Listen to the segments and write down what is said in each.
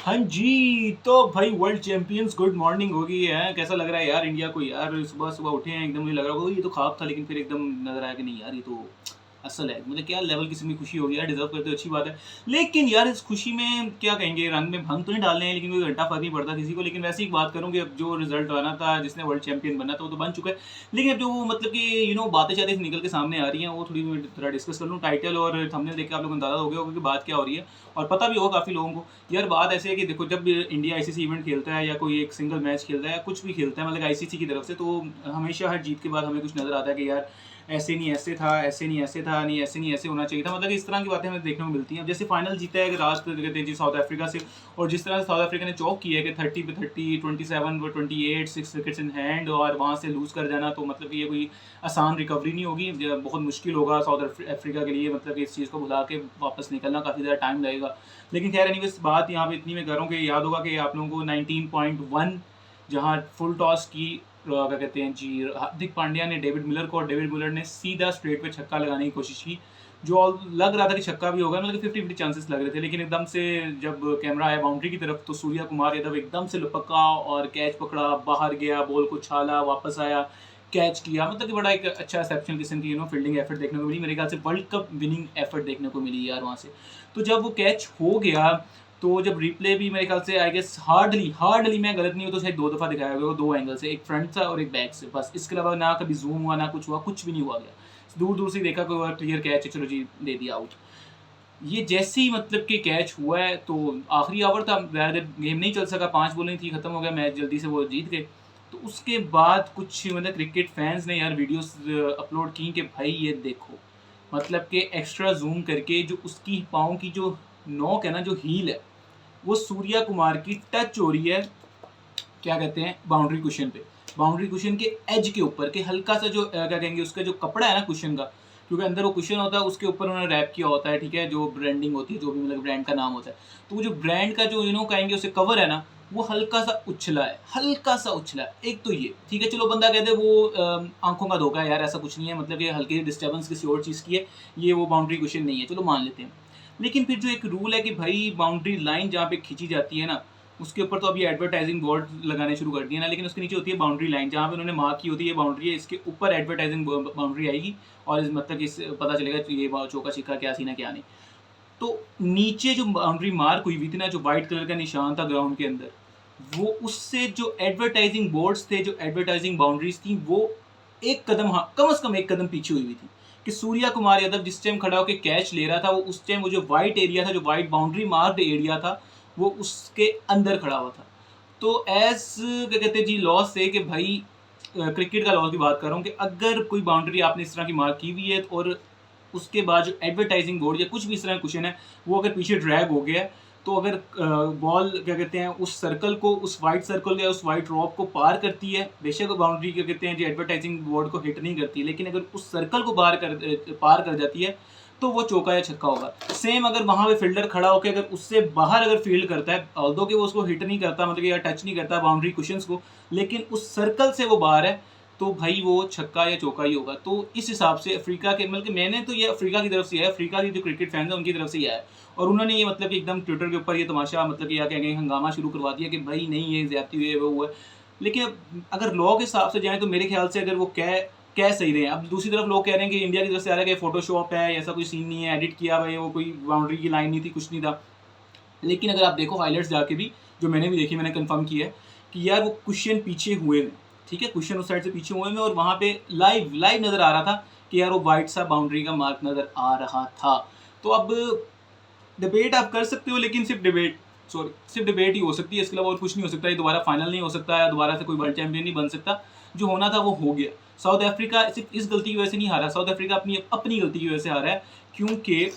हाँ जी, तो भाई वर्ल्ड चैंपियंस गुड मॉर्निंग हो गई है। कैसा लग रहा है यार इंडिया को? यार सुबह सुबह उठे हैं, एकदम मुझे लग रहा होगा ये तो ख्वाब था, लेकिन फिर एकदम नजर आया कि नहीं यार ये तो असल है। मुझे क्या लेवल किस्म की खुशी होगी यार, डिजर्व करते हो, अच्छी बात है। लेकिन यार इस खुशी में क्या कहेंगे, रंग में भंग तो नहीं डालने हैं, लेकिन कोई घंटा फर्क नहीं पड़ता किसी को। लेकिन वैसे ही बात करूँ कि अब जो रिजल्ट आना था, जिसने वर्ल्ड चैंपियन बनना था वो तो बन चुका है। लेकिन अब जो मतलब कि बातें चाहते निकल के सामने आ रही हैं, वो थोड़ा डिस्कस कर लूँ। टाइटल और थंबनेल देख के आप लोग अंदाजा हो गया होगा कि बात क्या हो रही है, और पता भी होगा काफ़ी लोगों को। यार बात ऐसे है कि देखो, जब इंडिया आईसीसी इवेंट खेलता है या कोई एक सिंगल मैच खेलता है या कुछ भी खेलता है मतलब आईसीसी की तरफ से, तो हमेशा हर जीत के बाद हमें कुछ नज़र आता है कि यार ऐसे नहीं ऐसे था, ऐसे नहीं ऐसे था, नहीं ऐसे नहीं ऐसे होना चाहिए था। मतलब इस तरह की बातें हमें देखने को मिलती हैं। अब जैसे फाइनल जीता है रात कहते हैं जी साउथ अफ्रीका से, और जिस तरह से साउथ अफ्रीका ने चौक किया है कि 30 पे 30, 27 पे 28, 6 विकेट्स इन हैंड, और वहाँ से लूज़ कर जाना, तो मतलब कि ये कोई आसान रिकवरी नहीं होगी। बहुत मुश्किल होगा साउथ अफ्रीका के लिए, मतलब कि इस चीज़ को भुला के वापस निकलना काफ़ी ज़्यादा टाइम लगेगा। लेकिन खैर एनीवेज, बात यहाँ पे इतनी मैं कर रहा हूँ कि याद होगा कि आप लोगों को 19.1 जहाँ फुल टॉस की क्या कहते हैं जी, हार्दिक पांड्या ने डेविड मिलर को, और डेविड मिलर ने सीधा स्ट्रेट पे छक्का लगाने की कोशिश की, जो लग रहा था कि छक्का भी होगा, मतलब 50-50 चांसेस लग रहे थे। लेकिन एकदम से जब कैमरा आया बाउंड्री की तरफ, तो सूर्या कुमार यादव एकदम से लपका और कैच पकड़ा, बाहर गया, बॉल को छाला, वापस आया, कैच किया। मतलब कि बड़ा एक अच्छा एक्सेप्शनल किस्म की फील्डिंग एफर्ट देखने को मिली। मेरे ख्याल से वर्ल्ड कप विनिंग एफर्ट देखने को मिली यार वहाँ से। तो जब वो कैच हो गया, तो जब रिप्ले भी मेरे ख्याल से आई गेस हार्डली मैं गलत नहीं हूँ तो शायद 2 दफ़ा दिखाया गया, दो एंगल से, एक फ्रंट था और एक बैक से, बस इसके अलावा ना कभी जूम हुआ, ना कुछ हुआ, कुछ भी नहीं हुआ गया। दूर दूर से देखा कोई क्लियर कैच है, चलो जी दे दिया आउट। ये जैसे ही मतलब कि कैच हुआ है, तो आखिरी ओवर था, ज़्यादा गेम नहीं चल सका, 5 बॉलें थी, खत्म हो गया मैच, जल्दी से वो जीत गए। तो उसके बाद कुछ मतलब क्रिकेट फैंस ने यार वीडियोस अपलोड की कि भाई ये देखो, मतलब कि एक्स्ट्रा जूम करके जो उसकी पाँव की जो नोक है ना, जो हील है, वो सूर्या कुमार की टच हो रही है, क्या कहते हैं, बाउंड्री कुशन पे, बाउंड्री कुशन के एज के ऊपर के हल्का सा जो क्या कहेंगे, उसका जो कपड़ा है ना कुशन का, क्योंकि अंदर वो कुशन होता है, उसके ऊपर उन्होंने रैप किया होता है, ठीक है, जो ब्रांडिंग होती है, जो भी मतलब ब्रांड का नाम होता है, तो वो जो ब्रांड का जो कहेंगे उसे कवर है ना, वो हल्का सा उछला है, हल्का सा उछला है। एक तो ये ठीक है, चलो बंदा कहते हैं वो आंखों का धोखा है यार, ऐसा कुछ नहीं है, मतलब ये हल्की डिस्टर्बेंस किसी और चीज़ की है, ये वो बाउंड्री कुशन नहीं है, चलो मान लेते हैं। लेकिन फिर जो एक रूल है कि भाई बाउंड्री लाइन जहाँ पे खींची जाती है ना, उसके ऊपर तो अभी एडवर्टाइजिंग बोर्ड लगाने शुरू कर दिए ना, लेकिन उसके नीचे होती है बाउंड्री लाइन, जहाँ पे उन्होंने मार्क की होती है ये बाउंड्री है, इसके ऊपर एडवर्टाइजिंग बाउंड्री आएगी, और इस मतलब इस पता चलेगा कि ये चौका छिक्का क्या सीना क्या नहीं। तो नीचे जो बाउंड्री मार्क हुई थी ना, जो व्हाइट कलर का निशान था ग्राउंड के अंदर, वो उससे जो एडवर्टाइजिंग बोर्ड्स थे, जो एडवर्टाइजिंग बाउंड्रीज थी, वो एक कदम, हाँ कम से कम एक कदम पीछे हुई थी। कि सूर्या कुमार यादव जिस टाइम खड़ा होकर कैच ले रहा था, वो उस टाइम वो जो व्हाइट एरिया था, जो व्हाइट बाउंड्री मार्क्ड एरिया था, वो उसके अंदर खड़ा हुआ था। तो एज क्या कहते हैं जी, लॉ से कि भाई क्रिकेट का लॉ की बात कर रहा हूँ कि अगर कोई बाउंड्री आपने इस तरह की मार्क की हुई है, और उसके बाद जो एडवर्टाइजिंग बोर्ड या कुछ भी इस तरह का क्वेश्चन है, वो अगर पीछे ड्रैग हो गया है, तो अगर बॉल क्या कहते हैं उस सर्कल को, उस वाइट सर्कल या उस वाइट रॉक को पार करती है, बेशक बाउंड्री क्या कहते हैं जो एडवर्टाइजिंग बोर्ड को हिट नहीं करती, लेकिन अगर उस सर्कल को पार कर जाती है, तो वो चौका या छक्का होगा। सेम अगर वहाँ पे फील्डर खड़ा होकर अगर उससे बाहर अगर फील्ड करता है, ऑल्दो कि वो उसको हिट नहीं करता, मतलब या टच नहीं करता बाउंड्री कुशंस को, लेकिन उस सर्कल से वो बाहर है, तो भाई वो छक्का या चौका ही होगा। तो इस हिसाब से अफ्रीका के, मतलब मैंने तो ये अफ्रीका की तरफ से है, अफ्रीका की जो क्रिकेट फैंस हैं उनकी तरफ से ही है, और उन्होंने ये मतलब कि एकदम ट्विटर के ऊपर ये तमाशा, मतलब कि या क्या कहेंगे, हंगामा शुरू करवा दिया कि भाई नहीं ये ज्यादती हुई है, वो हुआ है। लेकिन अगर लॉ के हिसाब से जाए, तो मेरे ख्याल से अगर वो कह सही रहे हैं। अब दूसरी तरफ लोग कह रहे हैं कि इंडिया की तरफ से आ रहा है कि फोटोशॉप है, ऐसा कोई सीन नहीं है, एडिट किया भाई, वो कोई बाउंड्री की लाइन नहीं थी, कुछ नहीं था। लेकिन अगर आप देखो हाईलाइट्स जाके भी, जो मैंने भी देखी, मैंने कंफर्म किया है कि यार वो क्वेश्चन पीछे हुए हैं, ठीक है, क्वेश्चन उस साइड से पीछे हुए हैं, और वहाँ पे लाइव लाइव नज़र आ रहा था कि यार वो वाइट सा बाउंड्री का मार्क नज़र आ रहा था। तो अब डिबेट आप कर सकते हो, लेकिन सिर्फ डिबेट ही हो सकती है, इसके अलावा और कुछ नहीं हो सकता। ये दोबारा फाइनल नहीं हो सकता, या दोबारा से कोई वर्ल्ड चैंपियन नहीं बन सकता। जो होना था वो हो गया। साउथ अफ्रीका सिर्फ इस गलती की वजह से नहीं हारा, साउथ अफ्रीका अपनी अपनी गलती की वजह से हारा है, क्योंकि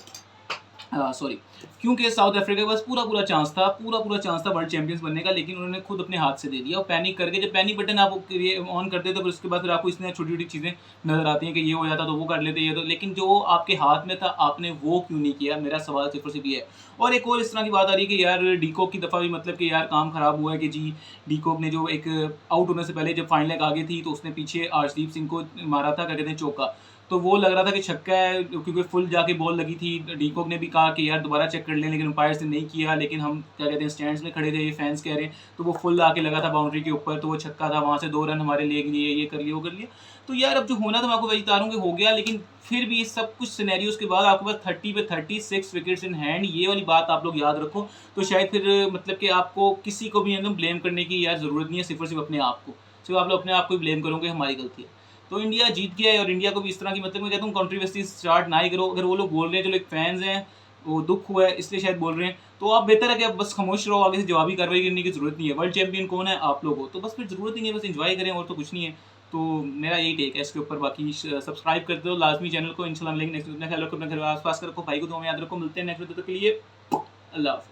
सॉरी, क्योंकि साउथ अफ्रीका के पास पूरा चांस था, पूरा चांस था वर्ल्ड चैंपियंस बनने का, लेकिन उन्होंने खुद अपने हाथ से दे दिया, और पैनिक करके, जब पैनिक बटन आप ऑन करते हो, तो फिर उसके बाद फिर आपको इतनी छोटी छोटी चीज़ें नजर आती हैं कि ये हो जाता तो वो कर लेते, ये तो, लेकिन जो आपके हाथ में था आपने वो क्यों नहीं किया, मेरा सवाल सिर्फ ये है। और एक और इस तरह की बात आ रही है कि यार डीकॉक की दफ़ा भी मतलब कि यार काम खराब हुआ है, कि जी डीकॉक ने जो एक आउट होने से पहले जब फाइनल लेग आगे थी, तो उसने पीछे आर्शदीप सिंह को मारा था, क्या कहते हैं, चौका। तो वो लग रहा था कि छक्का है, क्योंकि फुल जाके बॉल लगी थी। डीकॉक ने भी कहा कि यार दोबारा चेक कर लें, लेकिन अंपायर्स ने नहीं किया। लेकिन हम क्या कहते हैं स्टैंड्स में खड़े थे, ये फैंस कह रहे हैं, तो वो फुल आके लगा था बाउंड्री के ऊपर, तो वो छक्का था, वहाँ से 2 रन हमारे ले लिए, ये कर लिया वो कर लिया। तो यार अब जो होना था मैं आपको वही बता रहा हूँ कि हो गया, लेकिन फिर भी इस सब कुछ सिनेरियोज के बाद आपके पास 30 पे 36 विकेट्स इन हैंड, ये वाली बात आप लोग याद रखो। तो शायद फिर मतलब कि आपको किसी को भी एकदम ब्लेम करने की यार ज़रूरत नहीं है, सिर्फ अपने आप को, सिर्फ आप लोग अपने आप को ही ब्लेम करोगे हमारी गलती है। तो इंडिया जीत गया है, और इंडिया को भी इस तरह की मतलब मैं कहता हूँ कंट्रोवर्सी स्टार्ट ना ही करो। अगर वो लोग बोल रहे हैं, जो लोग फैंस हैं वो दुख हुआ है इसलिए शायद बोल रहे हैं, तो आप बेहतर है कि आप बस खामोश रहो, आगे से जवाबी कार्रवाई करने की जरूरत नहीं है। वर्ल्ड चैंपियन कौन है? आप लोग हो, तो बस फिर जरूरत ही नहीं है, बस एंजॉय करें और तो कुछ नहीं है। तो मेरा यही टेक है इसके ऊपर। बाकी सब्सक्राइब कर दो लाजमी चैनल को, इंशाल्लाह मिलेंगे नेक्स्ट। अपना ख्याल रखो, अपने घर आस पास का रखो, भाई को दुआ में याद रखो। मिलते हैं नेक्स्ट वीडियो, तक के लिए अल्लाह हाफ़िज़।